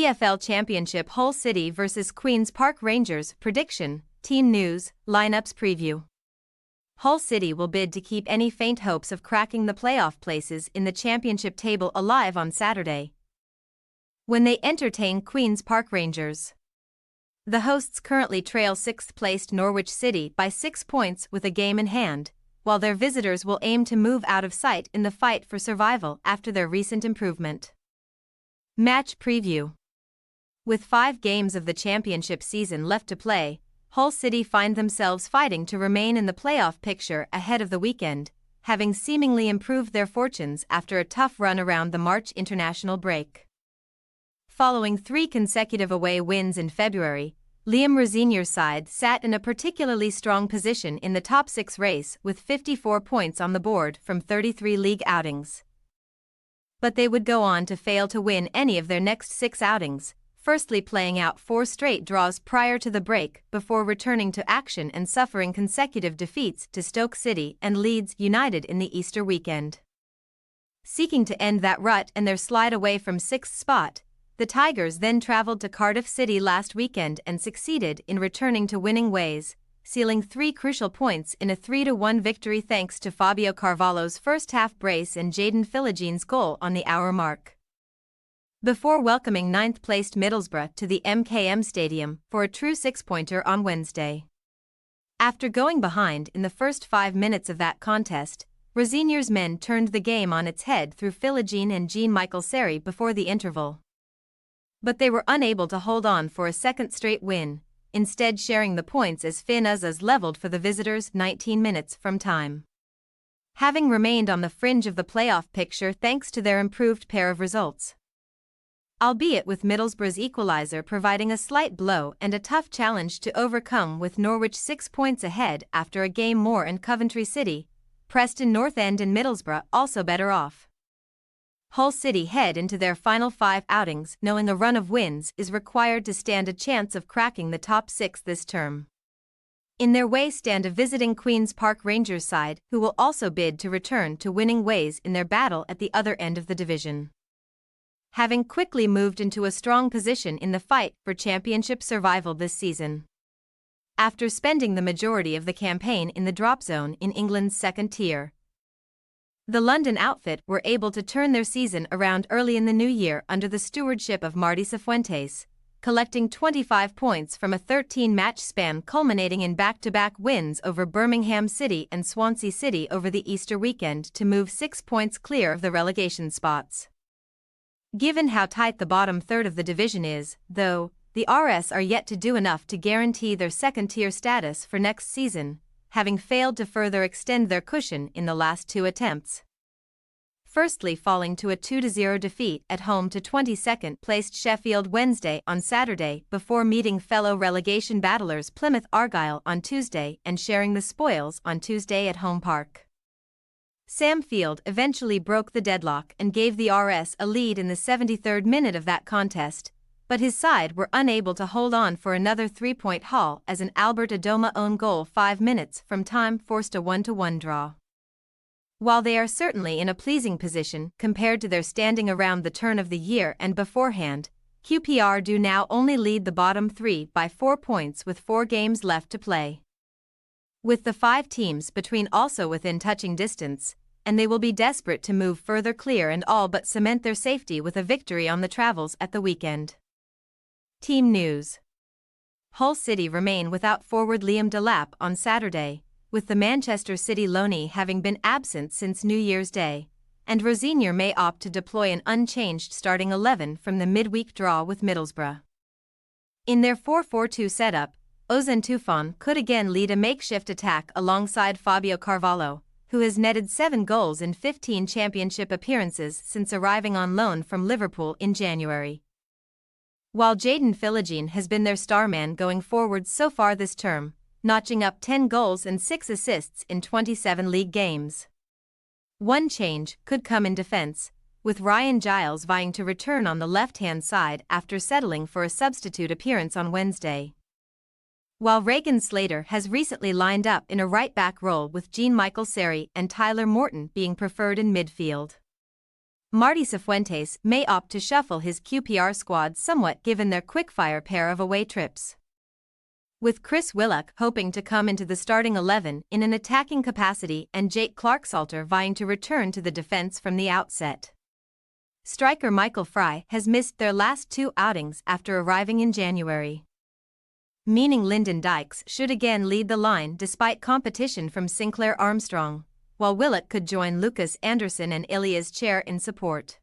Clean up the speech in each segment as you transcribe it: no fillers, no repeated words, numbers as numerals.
EFL Championship Hull City vs Queen's Park Rangers prediction, team news, lineups preview. Hull City will bid to keep any faint hopes of cracking the playoff places in the championship table alive on Saturday, when they entertain Queen's Park Rangers. The hosts currently trail 6th-placed Norwich City by 6 points with a game in hand, while their visitors will aim to move out of sight in the fight for survival after their recent improvement. Match preview. With 5 games of the championship season left to play, Hull City find themselves fighting to remain in the playoff picture ahead of the weekend, having seemingly improved their fortunes after a tough run around the March international break. Following 3 consecutive away wins in February, Liam Rosenior's side sat in a particularly strong position in the top 6 race with 54 points on the board from 33 league outings. But they would go on to fail to win any of their next 6 outings, firstly playing out 4 straight draws prior to the break before returning to action and suffering consecutive defeats to Stoke City and Leeds United in the Easter weekend. Seeking to end that rut and their slide away from 6th spot, the Tigers then travelled to Cardiff City last weekend and succeeded in returning to winning ways, sealing 3 crucial points in a 3-1 victory thanks to Fabio Carvalho's first-half brace and Jayden Philogene goal on the hour mark. Before welcoming 9th-placed Middlesbrough to the MKM Stadium for a true 6-pointer on Wednesday. After going behind in the first 5 minutes of that contest, Rosenior's men turned the game on its head through Philogene and Jean-Michel Seri before the interval. But they were unable to hold on for a second straight win, instead sharing the points as Finn Uzzahs levelled for the visitors 19 minutes from time. Having remained on the fringe of the playoff picture thanks to their improved pair of results. Albeit with Middlesbrough's equaliser providing a slight blow and a tough challenge to overcome with Norwich 6 points ahead after a game more and Coventry City, Preston North End and Middlesbrough also better off. Hull City head into their final 5 outings knowing a run of wins is required to stand a chance of cracking the top 6 this term. In their way stand a visiting Queen's Park Rangers side who will also bid to return to winning ways in their battle at the other end of the division. Having quickly moved into a strong position in the fight for championship survival this season. After spending the majority of the campaign in the drop zone in England's 2nd tier, the London outfit were able to turn their season around early in the new year under the stewardship of Martí Cifuentes, collecting 25 points from a 13-match span culminating in back-to-back wins over Birmingham City and Swansea City over the Easter weekend to move 6 points clear of the relegation spots. Given how tight the bottom third of the division is, though, the RS are yet to do enough to guarantee their 2nd-tier status for next season, having failed to further extend their cushion in the last 2 attempts. Firstly falling to a 2-0 defeat at home to 22nd-placed Sheffield Wednesday on Saturday before meeting fellow relegation battlers Plymouth Argyle on Tuesday and sharing the spoils on Tuesday at home park. Sam Field eventually broke the deadlock and gave the RS a lead in the 73rd minute of that contest, but his side were unable to hold on for another 3-point haul as an Albert Adoma own goal 5 minutes from time forced a 1-1 draw. While they are certainly in a pleasing position compared to their standing around the turn of the year and beforehand, QPR do now only lead the bottom 3 by 4 points with 4 games left to play. With the 5 teams between also within touching distance, and they will be desperate to move further clear and all but cement their safety with a victory on the travels at the weekend. Team news. Hull City remain without forward Liam Delap on Saturday, with the Manchester City loanee having been absent since New Year's Day, and Rosenior may opt to deploy an unchanged starting 11 from the midweek draw with Middlesbrough. In their 4-4-2 setup, Ozan Tufan could again lead a makeshift attack alongside Fabio Carvalho, who has netted 7 goals in 15 championship appearances since arriving on loan from Liverpool in January. While Jayden Philogene has been their star man going forward so far this term, notching up 10 goals and 6 assists in 27 league games. One change could come in defense, with Ryan Giles vying to return on the left-hand side after settling for a substitute appearance on Wednesday. While Regan Slater has recently lined up in a right-back role with Jean-Michel Seri and Tyler Morton being preferred in midfield. Marty Cifuentes may opt to shuffle his QPR squad somewhat given their quickfire pair of away trips, with Chris Willock hoping to come into the starting 11 in an attacking capacity and Jake Clark-Salter vying to return to the defense from the outset. Striker Michael Fry has missed their last 2 outings after arriving in January, meaning Lyndon Dykes should again lead the line despite competition from Sinclair Armstrong, while Willock could join Lucas Anderson and Ilias Chair in support.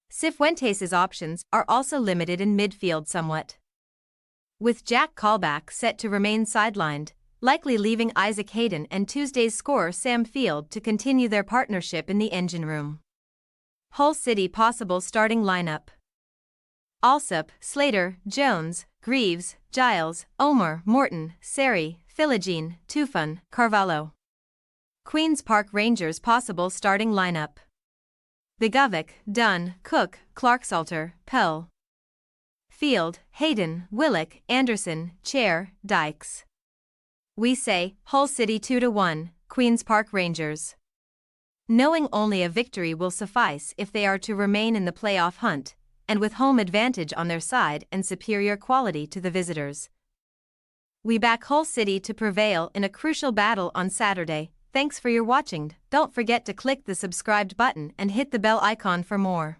Cifuentes' options are also limited in midfield somewhat, with Jack Callback set to remain sidelined, likely leaving Isaac Hayden and Tuesday's scorer Sam Field to continue their partnership in the engine room. Hull City possible starting lineup: Alsop, Slater, Jones, Greaves, Giles, Omar, Morton, Seri, Philogene, Tufan, Carvalho. Queen's Park Rangers possible starting lineup: Begovic, Dunn, Cook, Clark-Salter, Pell, Field, Hayden, Willock, Anderson, Chair, Dykes. We say, Hull City 2-1, Queen's Park Rangers, knowing only a victory will suffice if they are to remain in the playoff hunt, and with home advantage on their side and superior quality to the visitors. We back Hull City to prevail in a crucial battle on Saturday. Thanks for your watching. Don't forget to click the subscribed button and hit the bell icon for more.